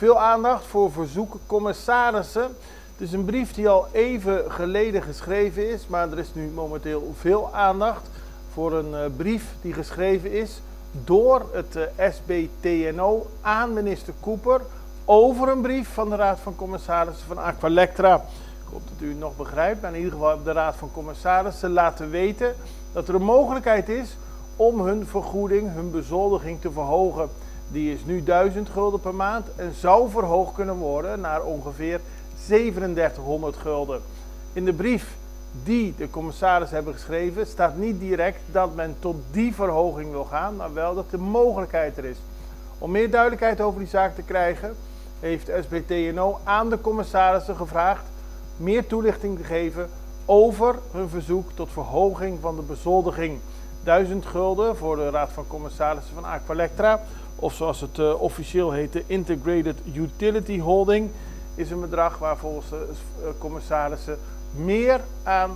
Veel aandacht voor verzoeken commissarissen. Het is een brief die al even geleden geschreven is, maar er is nu momenteel veel aandacht voor een brief die geschreven is door het SBTNO aan minister Cooper over een brief van de Raad van Commissarissen van Aqualectra. Ik hoop dat u het nog begrijpt, maar in ieder geval hebben de Raad van Commissarissen laten weten dat er een mogelijkheid is om hun vergoeding, hun bezoldiging te verhogen. Die is nu 1000 gulden per maand en zou verhoogd kunnen worden naar ongeveer 3700 gulden. In de brief die de commissarissen hebben geschreven staat niet direct dat men tot die verhoging wil gaan, maar wel dat de mogelijkheid er is. Om meer duidelijkheid over die zaak te krijgen heeft SBTNO aan de commissarissen gevraagd meer toelichting te geven over hun verzoek tot verhoging van de bezoldiging. 1000 gulden voor de Raad van Commissarissen van Aqualectra, of zoals het officieel heet, de Integrated Utility Holding, is een bedrag waar volgens de commissarissen meer aan